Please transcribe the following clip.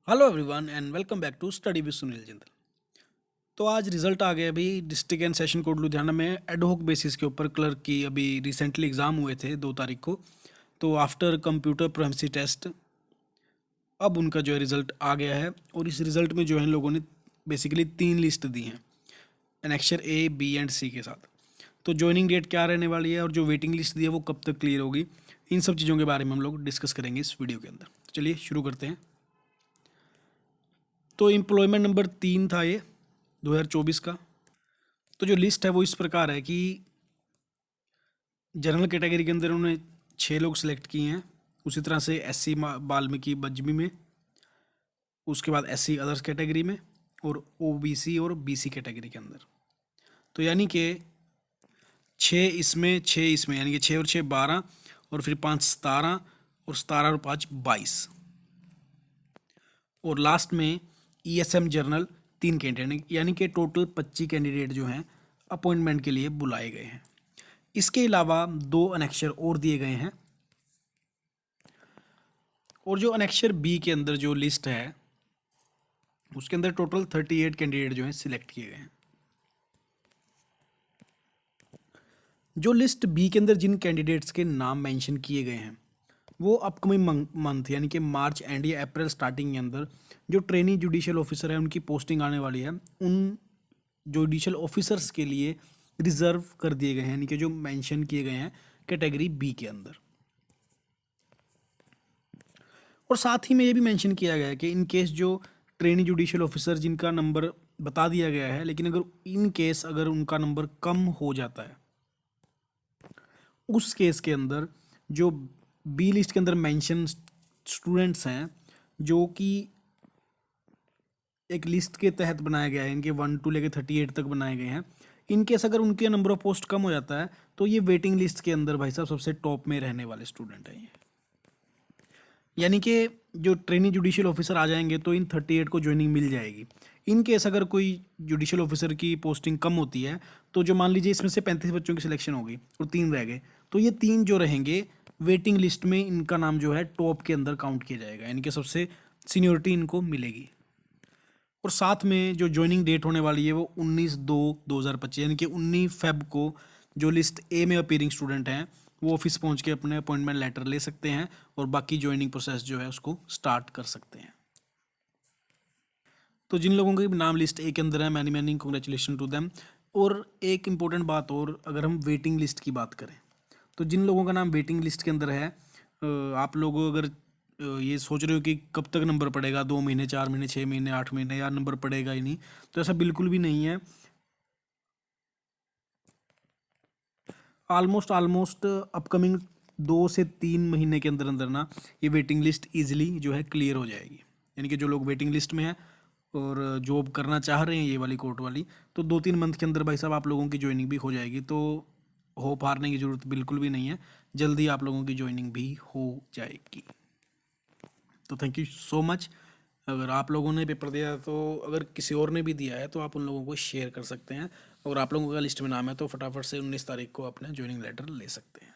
Hello everyone and welcome back to study with Sunil Jindal. तो आज result आ गया अभी district and session court Ludhiana में एडहॉक बेसिस के ऊपर क्लर्क की अभी रिसेंटली एग्ज़ाम हुए थे 2 तारीख को। तो आफ्टर कंप्यूटर प्रोफेंसी टेस्ट अब उनका जो है रिज़ल्ट आ गया है और इस रिज़ल्ट में जो है इन लोगों ने बेसिकली 3 लिस्ट दी हैं एनेक्चर ए बी एंड सी के साथ। तो ज्वाइनिंग डेट क्या रहने वाली है और जो वेटिंग लिस्ट दी है वो कब तक क्लियर होगी, इन सब चीज़ों के बारे में हम लोग डिस्कस करेंगे इस वीडियो के अंदर। तो चलिए शुरू करते हैं। तो एम्प्लॉयमेंट नंबर 3 था ये 2024 का। तो जो लिस्ट है वो इस प्रकार है कि जनरल कैटेगरी के अंदर उन्होंने 6 लोग सिलेक्ट किए हैं, उसी तरह से एससी वाल्मीकि बज्मी में, उसके बाद एससी अदर्स कैटेगरी में और ओबीसी और बीसी कैटेगरी के अंदर। तो यानी कि 6 इसमें यानी कि 6 और 6 12 और फिर 5 17 और 17 और 5 22 और लास्ट में ईएसएम जर्नल 3 कैंडिडेट यानी कि टोटल 25 कैंडिडेट जो हैं अपॉइंटमेंट के लिए बुलाए गए हैं। इसके अलावा 2 अनेक्शर और दिए गए हैं और जो अनेक्शर बी के अंदर जो लिस्ट है उसके अंदर टोटल 38 कैंडिडेट जो हैं सिलेक्ट किए गए हैं। जो लिस्ट बी के अंदर जिन कैंडिडेट्स के नाम मेंशन किए गए हैं वो अपकमिंग मंथ यानी कि मार्च एंड या अप्रैल स्टार्टिंग के अंदर जो ट्रेनी जुडिशियल ऑफिसर है उनकी पोस्टिंग आने वाली है, उन जुडिशियल ऑफिसर्स के लिए रिजर्व कर दिए गए हैं, यानी कि जो मेंशन किए गए हैं कैटेगरी बी के अंदर। और साथ ही में ये भी मेंशन किया गया है कि इन केस जो ट्रेनी जुडिशियल ऑफिसर जिनका नंबर बता दिया गया है लेकिन अगर इन केस अगर उनका नंबर कम हो जाता है उस केस के अंदर जो बी लिस्ट के अंदर मेंशन स्टूडेंट्स हैं जो कि एक लिस्ट के तहत बनाया गया है, इनके 1 to लेके 38 तक बनाए गए हैं, इन केस अगर उनके नंबर ऑफ पोस्ट कम हो जाता है तो ये वेटिंग लिस्ट के अंदर भाई साहब सबसे टॉप में रहने वाले स्टूडेंट हैं ये। यानी कि जो ट्रेनिंग जुडिशियल ऑफिसर आ जाएंगे तो इन 38 को ज्वाइनिंग मिल जाएगी। इन केस अगर कोई जुडिशियल ऑफिसर की पोस्टिंग कम होती है तो जो मान लीजिए इसमें से 35 बच्चों की सिलेक्शन होगी और 3 रह गए तो ये 3 जो रहेंगे वेटिंग लिस्ट में इनका नाम जो है टॉप के अंदर काउंट किया जाएगा, यानी कि सबसे सीनियोरिटी इनको मिलेगी। और साथ में जो ज्वाइनिंग डेट होने वाली है वो 19/2/2025 यानी कि 19 फेब को जो लिस्ट ए में अपीयरिंग स्टूडेंट हैं वो ऑफिस पहुंच के अपने अपॉइंटमेंट लेटर ले सकते हैं और बाकी ज्वाइनिंग प्रोसेस जो है उसको स्टार्ट कर सकते हैं। तो जिन लोगों के नाम लिस्ट ए के अंदर है many many congratulation to them. और एक इम्पोर्टेंट बात और, अगर हम वेटिंग लिस्ट की बात करें तो जिन लोगों का नाम वेटिंग लिस्ट के अंदर है, आप लोग अगर ये सोच रहे हो कि कब तक नंबर पड़ेगा, 2 महीने 4 महीने 6 महीने 8 महीने या नंबर पड़ेगा ही नहीं, तो ऐसा बिल्कुल भी नहीं है। ऑलमोस्ट अपकमिंग 2 से 3 महीने के अंदर अंदर ना ये वेटिंग लिस्ट ईजिली जो है क्लियर हो जाएगी। यानी कि जो लोग वेटिंग लिस्ट में हैं और जॉब करना चाह रहे हैं ये वाली कोर्ट वाली, तो 2-3 मंथ के अंदर भाई साहब आप लोगों की ज्वाइनिंग भी हो जाएगी। तो होप हारने की ज़रूरत बिल्कुल भी नहीं है, जल्दी आप लोगों की ज्वाइनिंग भी हो जाएगी। तो थैंक यू सो मच। अगर आप लोगों ने पेपर दिया तो अगर किसी और ने भी दिया है तो आप उन लोगों को शेयर कर सकते हैं, और आप लोगों का लिस्ट में नाम है तो फटाफट से 19 तारीख को अपने ज्वाइनिंग लेटर ले सकते हैं।